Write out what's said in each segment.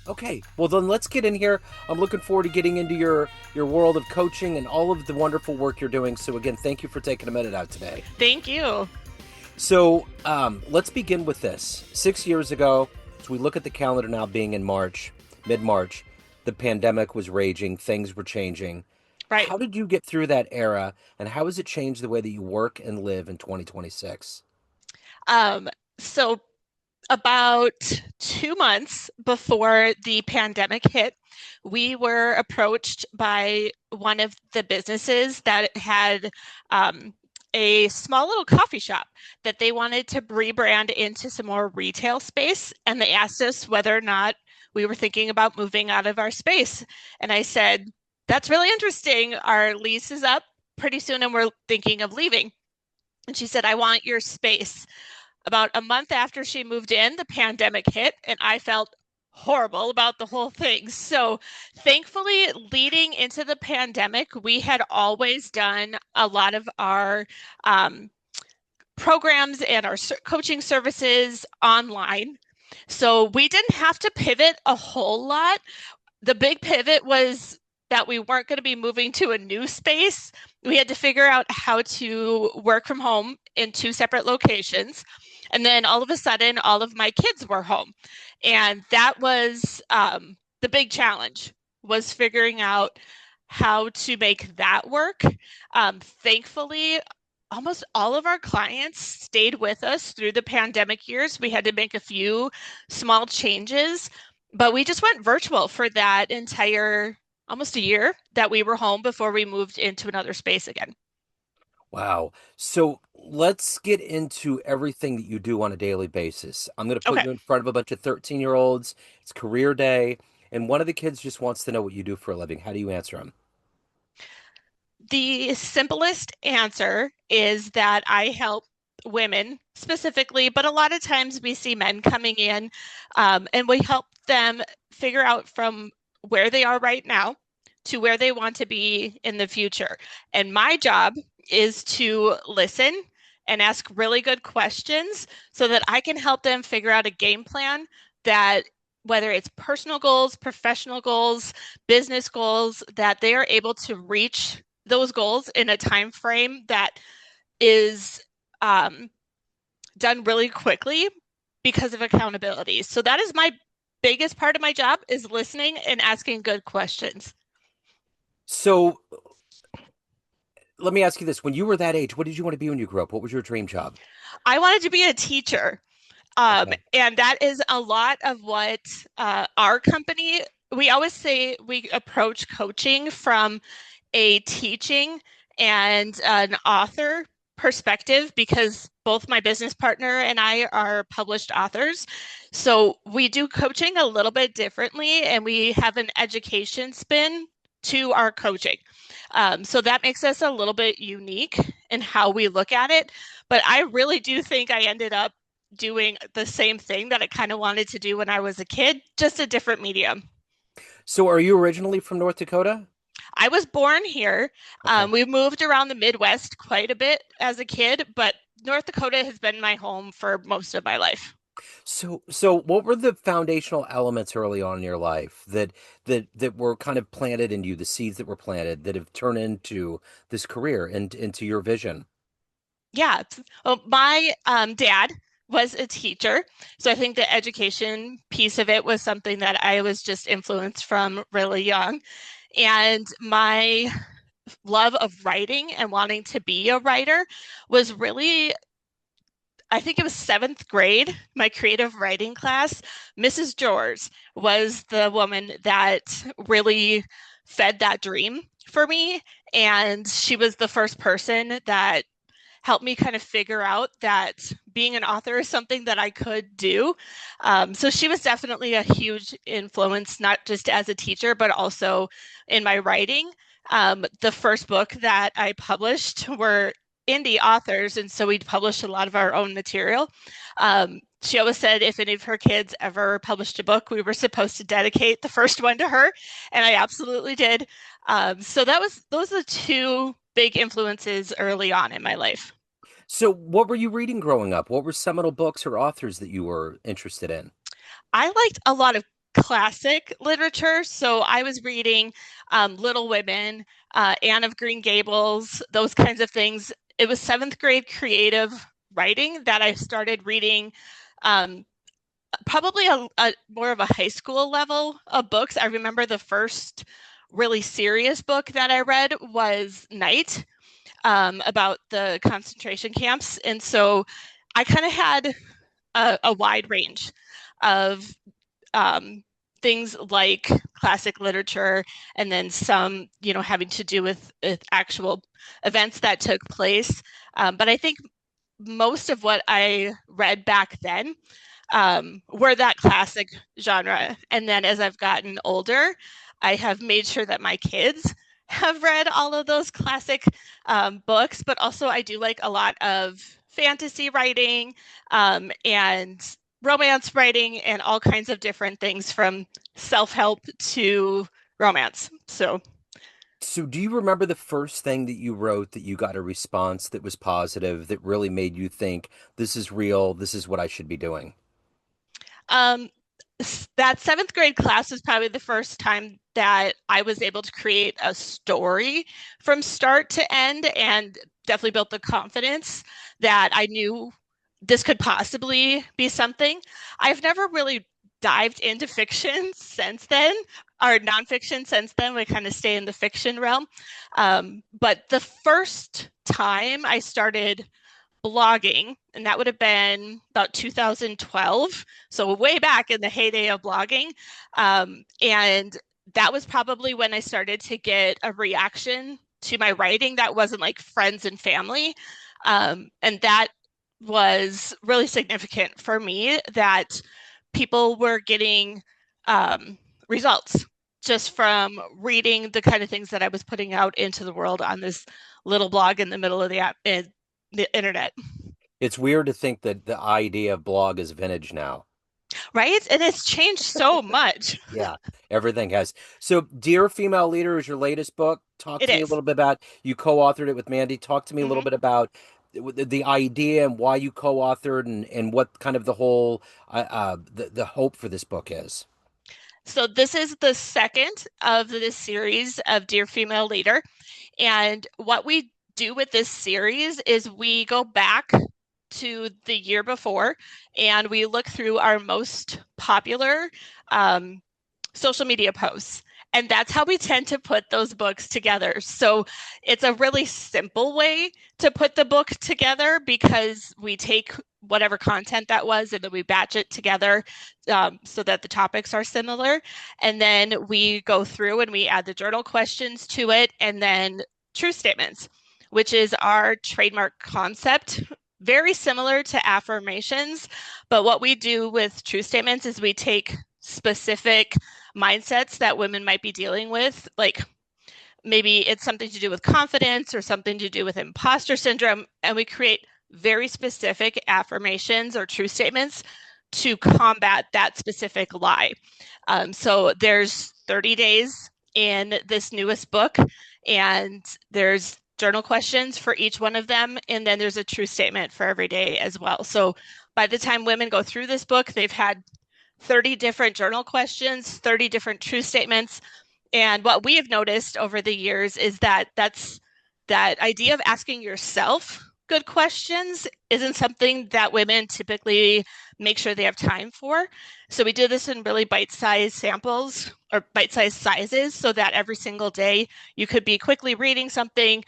Okay, well then let's get in here. I'm looking forward to getting into your world of coaching and all of the wonderful work you're doing. So again, thank you for taking a minute out today. Thank you. So let's begin with this. 6 years ago, as we look at the calendar now being in March, mid-March, the pandemic was raging, things were changing. Right. How did you get through that era, and how has it changed the way that you work and live in 2026? Um, so about 2 months before the pandemic hit, we were approached by one of the businesses that had a small little coffee shop that they wanted to rebrand into some more retail space. And they asked us whether or not we were thinking about moving out of our space. And I said, that's really interesting. Our lease is up pretty soon and we're thinking of leaving. And she said, I want your space. About a month after she moved in, the pandemic hit, and I felt horrible about the whole thing. So, thankfully, leading into the pandemic, we had always done a lot of our um, programs and our coaching services online. So, we didn't have to pivot a whole lot. The big pivot was that we weren't going to be moving to a new space. We had to figure out how to work from home in two separate locations. And then all of a sudden, all of my kids were home. And that was the big challenge, was figuring out how to make that work. Thankfully, almost all of our clients stayed with us through the pandemic years. We had to make a few small changes, but we just went virtual for that entire almost a year that we were home before we moved into another space again. Wow. So let's get into everything that you do on a daily basis. I'm going to put Okay. you in front of a bunch of 13-year-olds. It's career day, and one of the kids just wants to know what you do for a living. How do you answer them? The simplest answer is that I help women specifically, but a lot of times we see men coming in and we help them figure out from where they are right now to where they want to be in the future. And my job is to listen and ask really good questions so that I can help them figure out a game plan that whether it's personal goals, professional goals, business goals, that they are able to reach those goals in a time frame that is um, done really quickly because of accountability. So that is my biggest part of my job is listening and asking good questions. So let me ask you this. When you were that age, what did you want to be when you grew up? What was your dream job? I wanted to be a teacher. Okay. And that is a lot of what our company, we always say we approach coaching from a teaching and an author perspective because both my business partner and I are published authors. So we do coaching a little bit differently and we have an education spin to our coaching. So that makes us a little bit unique in how we look at it. But I really do think I ended up doing the same thing that I kind of wanted to do when I was a kid, just a different medium. So are you originally from North Dakota? I was born here. Okay. We moved around the Midwest quite a bit as a kid, but North Dakota has been my home for most of my life. So what were the foundational elements early on in your life that were kind of planted in you, the seeds that were planted that have turned into this career and into your vision? Yeah. Well, my dad was a teacher. So I think the education piece of it was something that I was just influenced from really young. And my love of writing and wanting to be a writer was really, I think it was seventh grade, my creative writing class. Mrs. Jors was the woman that really fed that dream for me. And she was the first person that helped me kind of figure out that being an author is something that I could do. So she was definitely a huge influence, not just as a teacher, but also in my writing. The first book that I published were indie authors, and so we published a lot of our own material. She always said if any of her kids ever published a book, we were supposed to dedicate the first one to her, and I absolutely did. So that was those are the two big influences early on in my life. So what were you reading growing up? What were seminal books or authors that you were interested in? I liked a lot of classic literature. So I was reading Little Women, Anne of Green Gables, those kinds of things. It was seventh grade creative writing that I started reading, um, probably a more of a high school level of books. I remember the first really serious book that I read was Night, about the concentration camps. And so I kind of had a wide range of um, things like classic literature, and then some, having to do with actual events that took place. But I think most of what I read back then were that classic genre. And then as I've gotten older, I have made sure that my kids have read all of those classic books, but also I do like a lot of fantasy writing, and romance writing, and all kinds of different things from self-help to romance. So So, do you remember the first thing that you wrote that you got a response that was positive, that really made you think, this is real, this is what I should be doing? Um, that seventh grade class was probably the first time that I was able to create a story from start to end, and definitely built the confidence that I knew this could possibly be something. I've never really dived into fiction since then, or nonfiction since then. We kind of stay in the fiction realm. But the first time I started blogging, and that would have been about 2012. So way back in the heyday of blogging. And that was probably when I started to get a reaction to my writing that wasn't like friends and family. And that was really significant for me, that people were getting results just from reading the kind of things that I was putting out into the world on this little blog in the middle of the app, the internet. It's weird to think that the idea of blog is vintage now. Right? And it's changed so much. Yeah, everything has. So, Dear Female Leader is your latest book. Talk It to me a is. little bit about, you co-authored it with Mandy. Talk to me a little Mm-hmm. bit about the idea and why you co-authored, and what kind of the whole the hope for this book is. So this is the second of this series of Dear Female Leader. And what we do with this series is we go back to the year before, and we look through our most popular um, social media posts. And that's how we tend to put those books together. So it's a really simple way to put the book together, because we take whatever content that was and then we batch it together, so that the topics are similar. And then we go through and we add the journal questions to it, and then truth statements, which is our trademark concept. Very similar to affirmations, but what we do with truth statements is we take specific mindsets that women might be dealing with, like maybe it's something to do with confidence or something to do with imposter syndrome, and we create very specific affirmations or truth statements to combat that specific lie. So there's 30 days in this newest book, and there's journal questions for each one of them, and then there's a truth statement for every day as well. So by the time women go through this book, they've had 30 different journal questions, 30 different truth statements. And what we have noticed over the years is that that idea of asking yourself good questions isn't something that women typically make sure they have time for. So we did this in really bite-sized samples or bite-sized sizes, so that every single day you could be quickly reading something,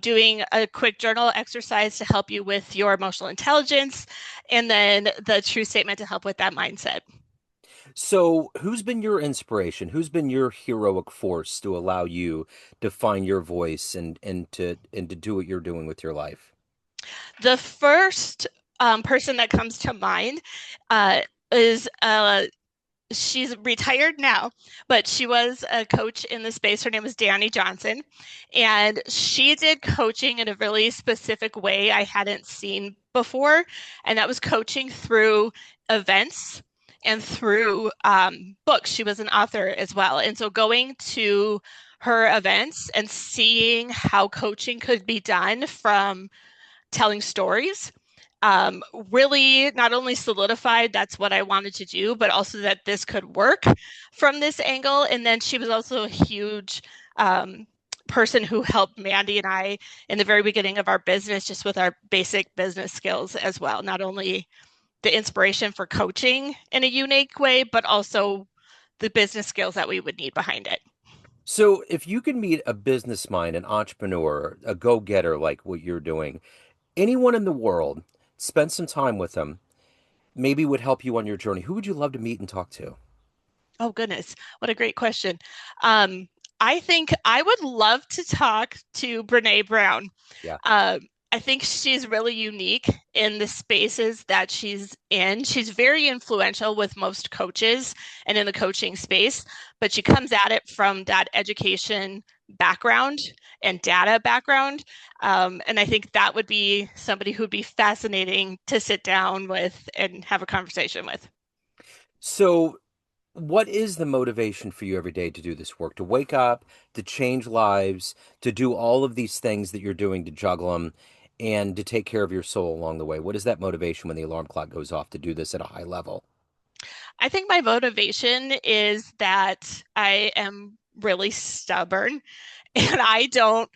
doing a quick journal exercise to help you with your emotional intelligence, and then the true statement to help with that mindset. So, who's been your inspiration? Who's been your heroic force to allow you to find your voice, and to do what you're doing with your life? The first person that comes to mind uh, is she's retired now, but she was a coach in the space. Her name was Danny Johnson, and she did coaching in a really specific way I hadn't seen before, and that was coaching through events and through books. She was an author as well, and so going to her events and seeing how coaching could be done from telling stories, really not only solidified that's what I wanted to do, but also that this could work from this angle. And then she was also a huge um, person who helped Mandy and I in the very beginning of our business, just with our basic business skills as well. Not only the inspiration for coaching in a unique way, but also the business skills that we would need behind it. So if you could meet a business mind, an entrepreneur, a go-getter like what you're doing, anyone in the world, spend some time with them, maybe would help you on your journey, who would you love to meet and talk to? Oh, goodness. What a great question. Um, I think I would love to talk to Brene Brown. Yeah. Um, I think she's really unique in the spaces that she's in. She's very influential with most coaches and in the coaching space, but she comes at it from that education background and data background. And I think that would be somebody who'd be fascinating to sit down with and have a conversation with. So what is the motivation for you every day to do this work, to wake up, to change lives, to do all of these things that you're doing to juggle them and to take care of your soul along the way? What is that motivation when the alarm clock goes off to do this at a high level? I think my motivation is that I am really stubborn and I don't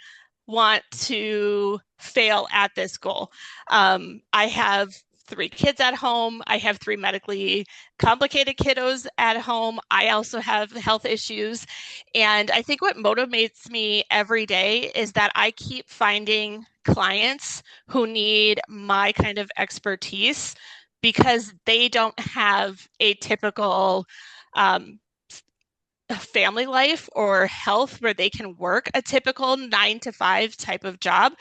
want to fail at this goal. I have three kids at home. I have three medically complicated kiddos at home. I also have health issues. And I think what motivates me every day is that I keep finding clients who need my kind of expertise because they don't have a typical um, family life or health where they can work a typical 9 to 5 type of job.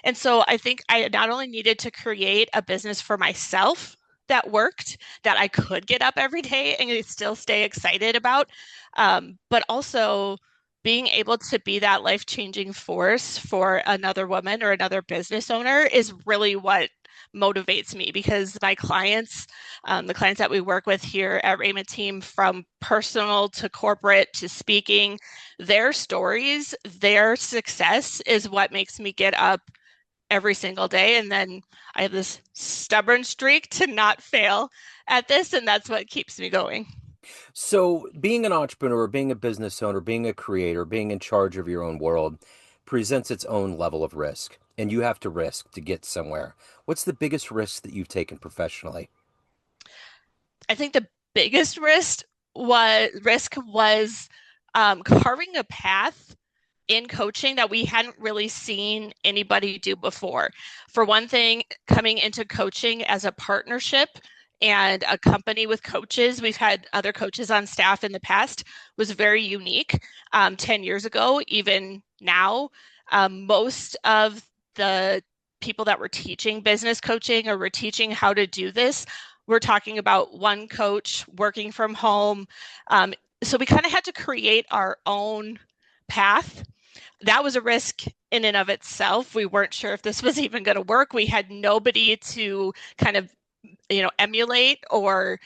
And so I think I not only needed to create a business for myself that worked, that I could get up every day and still stay excited about, but also being able to be that life changing force for another woman or another business owner is really what motivates me because my clients, the clients that we work with here at RAYMA Team, from personal to corporate to speaking, their stories, their success is what makes me get up every single day. And then I have this stubborn streak to not fail at this, and that's what keeps me going. So, being an entrepreneur, being a business owner, being a creator, being in charge of your own world presents its own level of risk, and you have to risk to get somewhere. What's the biggest risk that you've taken professionally? I think the biggest risk was carving a path in coaching that we hadn't really seen anybody do before. For one thing, coming into coaching as a partnership and a company with coaches, we've had other coaches on staff in the past, was very unique. 10 years ago, even now, most of the people that were teaching business coaching or were teaching how to do this, we're talking about one coach working from home. So we kind of had to create our own path. That was a risk in and of itself. We weren't sure if this was even going to work. We had nobody to kind of, emulate or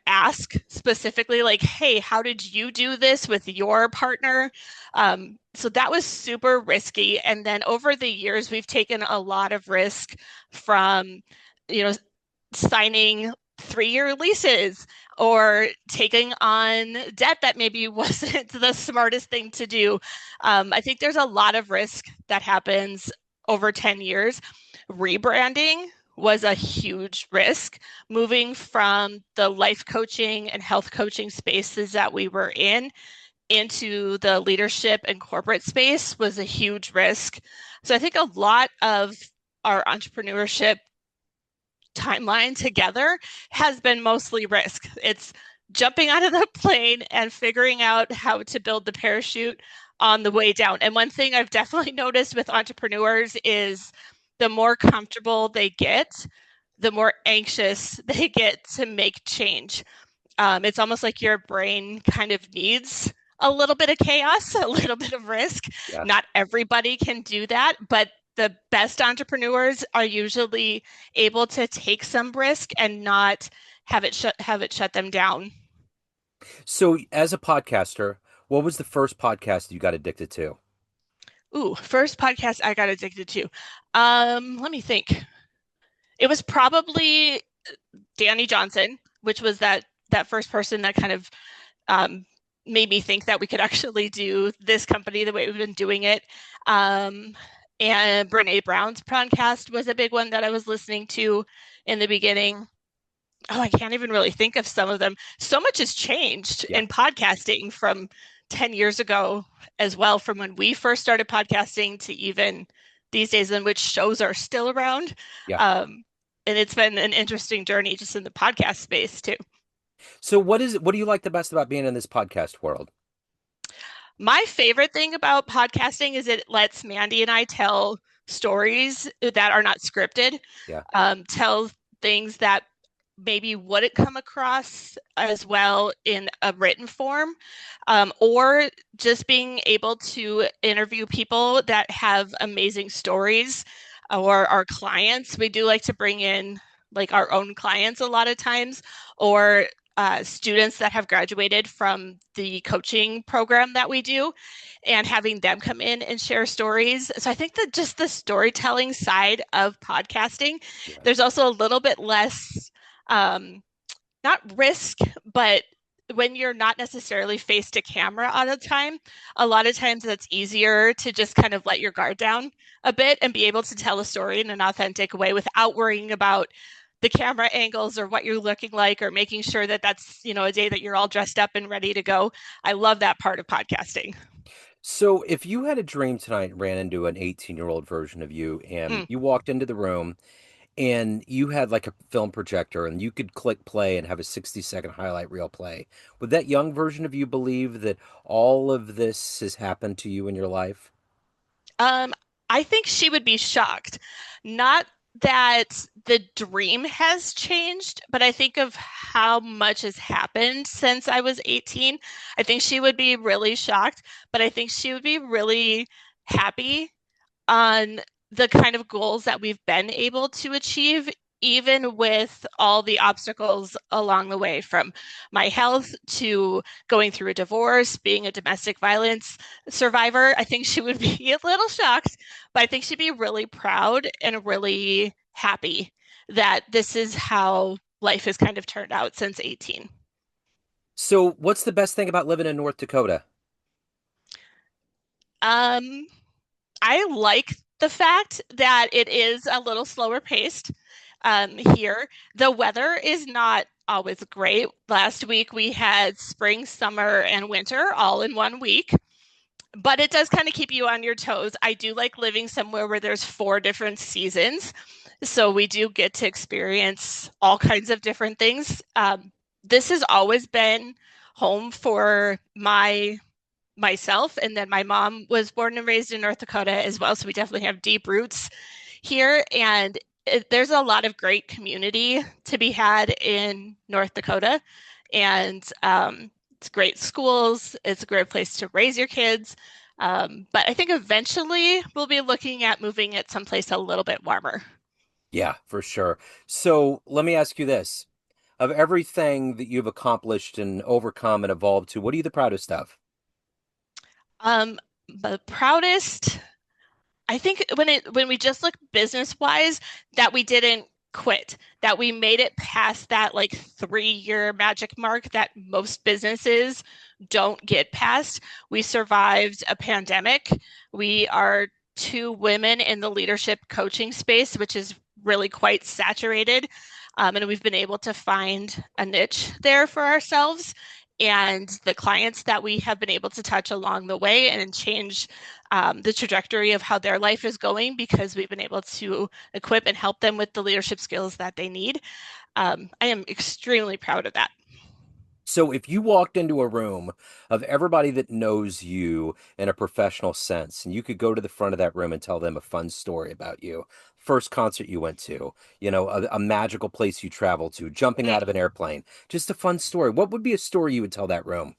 ask specifically, like, hey, how did you do this with your partner? So that was super risky. And then over the years, we've taken a lot of risk from, you know, signing 3-year leases or taking on debt that maybe wasn't the smartest thing to do. I think there's a lot of risk that happens over 10 years. Rebranding was a huge risk. Moving from the life coaching and health coaching spaces that we were in into the leadership and corporate space was a huge risk. So I think a lot of our entrepreneurship timeline together has been mostly risk. It's jumping out of the plane and figuring out how to build the parachute on the way down. And one thing I've definitely noticed with entrepreneurs is the more comfortable they get, the more anxious they get to make change. It's almost like your brain kind of needs a little bit of chaos, a little bit of risk. Yeah. Not everybody can do that, but the best entrepreneurs are usually able to take some risk and not have it shut them down. So, as a podcaster, what was the first podcast you got addicted to? Ooh, first podcast I got addicted to. Let me think. It was probably Danny Johnson, which was that first person that kind of um, made me think that we could actually do this company the way we've been doing it. Um, and Brene Brown's podcast was a big one that I was listening to in the beginning. Oh, I can't even really think of some of them. So much has changed Yeah. in podcasting from 10 years ago as well, from when we first started podcasting to even these days in which shows are still around. Yeah. Um, and it's been an interesting journey just in the podcast space too. So what do you like the best about being in this podcast world? My favorite thing about podcasting is it lets Mandy and I tell stories that are not scripted, Yeah. tell things that maybe wouldn't come across as well in a written form, or just being able to interview people that have amazing stories or our clients. We do like to bring in like our own clients a lot of times, or students that have graduated from the coaching program that we do and having them come in and share stories. So I think that just the storytelling side of podcasting, Yeah. there's also a little bit less um, not risk, but when you're not necessarily face to camera all the time, a lot of times it's easier to just kind of let your guard down a bit and be able to tell a story in an authentic way without worrying about the camera angles or what you're looking like or making sure that that's, a day that you're all dressed up and ready to go. I love that part of podcasting. So if you had a dream tonight and ran into an 18-year-old version of you and Mm. you walked into the room and you had like a film projector and you could click play and have a 60-second highlight reel play, would that young version of you believe that all of this has happened to you in your life? Um, I think she would be shocked. Not that the dream has changed, but I think of how much has happened since I was 18. I think she would be really shocked, but I think she would be really happy on the kind of goals that we've been able to achieve, even with all the obstacles along the way, from my health to going through a divorce, being a domestic violence survivor. I think she would be a little shocked, but I think she'd be really proud and really happy that this is how life has kind of turned out since 18. So what's the best thing about living in North Dakota? Um, I like the fact that it is a little slower paced here. The weather is not always great. Last week we had spring, summer, and winter all in one week, but it does kind of keep you on your toes. I do like living somewhere where there's four different seasons. So we do get to experience all kinds of different things. This has always been home for myself, and then my mom was born and raised in North Dakota as well, so we definitely have deep roots here. And there's a lot of great community to be had in North Dakota, and it's great schools. It's a great place to raise your kids. But I think eventually we'll be looking at moving it someplace a little bit warmer. Yeah, for sure. So let me ask you this. Of everything that you've accomplished and overcome and evolved to, what are you the proudest of? Um, the proudest, I think when we just look business wise, that we didn't quit, that we made it past that like 3 year magic mark that most businesses don't get past. We survived a pandemic. We are two women in the leadership coaching space, which is really quite saturated. And we've been able to find a niche there for ourselves. And the clients that we have been able to touch along the way and change the trajectory of how their life is going because we've been able to equip and help them with the leadership skills that they need. I am extremely proud of that. So if you walked into a room of everybody that knows you in a professional sense, and you could go to the front of that room and tell them a fun story about you, first concert you went to, a magical place you traveled to, jumping out of Mm. an airplane, just a fun story. What would be a story you would tell that room?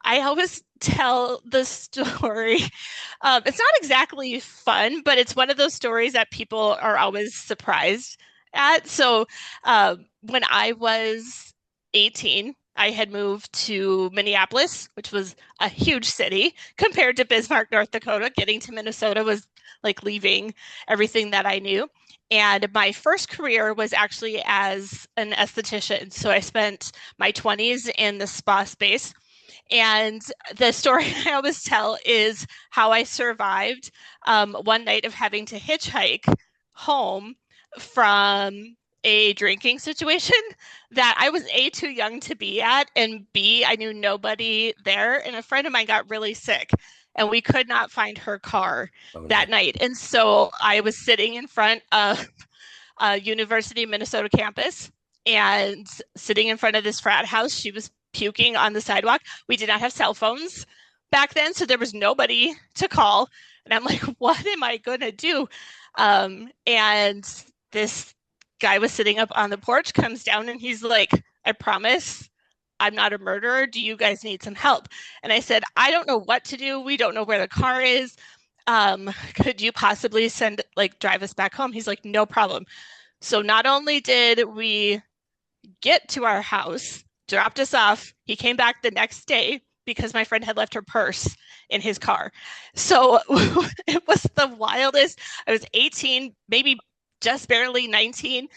I always tell the story. It's not exactly fun, but it's one of those stories that people are always surprised at. So, when I was 18, I had moved to Minneapolis, which was a huge city compared to Bismarck, North Dakota. Getting to Minnesota was like leaving everything that I knew. And my first career was actually as an esthetician. So I spent my 20s in the spa space. And the story I always tell is how I survived one night of having to hitchhike home from a drinking situation that I was A, too young to be at, and B, I knew nobody there. And a friend of mine got really sick, and we could not find her car Oh no. that night. And so I was sitting in front of University of Minnesota campus and sitting in front of this frat house. She was puking on the sidewalk. We did not have cell phones back then, so there was nobody to call. And I'm like, what am I going to do? And this guy was sitting up on the porch, comes down, and he's like, I promise I'm not a murderer. Do you guys need some help? And I said, I don't know what to do. We don't know where the car is. Could you possibly drive us back home? He's like, no problem. So not only did we get to our house, dropped us off, he came back the next day because my friend had left her purse in his car. So it was the wildest. I was 18, maybe just barely 19,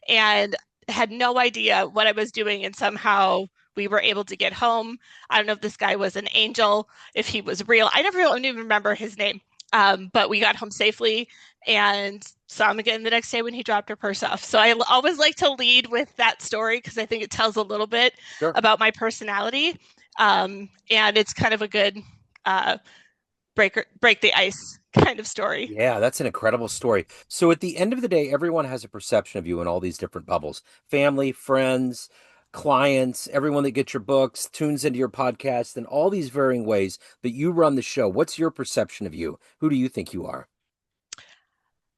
and had no idea what I was doing. And somehow we were able to get home. I don't know if this guy was an angel, if he was real. I never don't even remember his name. But we got home safely and saw him again the next day when he dropped her purse off. So I always like to lead with that story because I think it tells a little bit Sure. about my personality. And it's kind of a good break the ice kind of story. Yeah, that's an incredible story. So at the end of the day, everyone has a perception of you in all these different bubbles. Family, friends, clients, everyone that gets your books, tunes into your podcast, and all these varying ways that you run the show. What's your perception of you? Who do you think you are?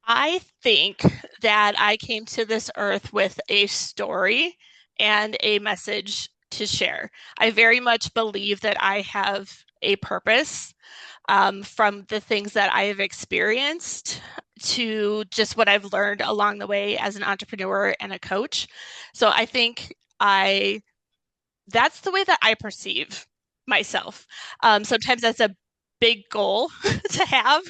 I think that I came to this earth with a story and a message to share. I very much believe that I have a purpose from the things that I have experienced to just what I've learned along the way as an entrepreneur and a coach. So I think that's the way that I perceive myself. Sometimes that's a big goal to have.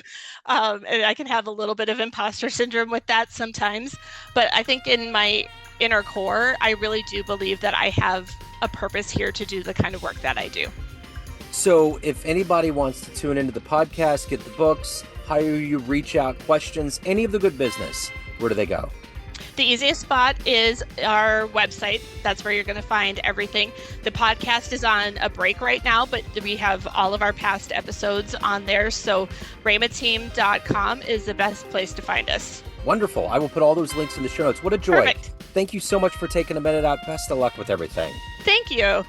And I can have a little bit of imposter syndrome with that sometimes. But I think in my inner core, I really do believe that I have a purpose here to do the kind of work that I do. So if anybody wants to tune into the podcast, get the books, hire you, reach out, questions, any of the good business, where do they go? The easiest spot is our website. That's where you're going to find everything. The podcast is on a break right now, but we have all of our past episodes on there. So RAYMAteam.com is the best place to find us. Wonderful. I will put all those links in the show notes. What a joy. Perfect. Thank you so much for taking a minute out. Best of luck with everything. Thank you.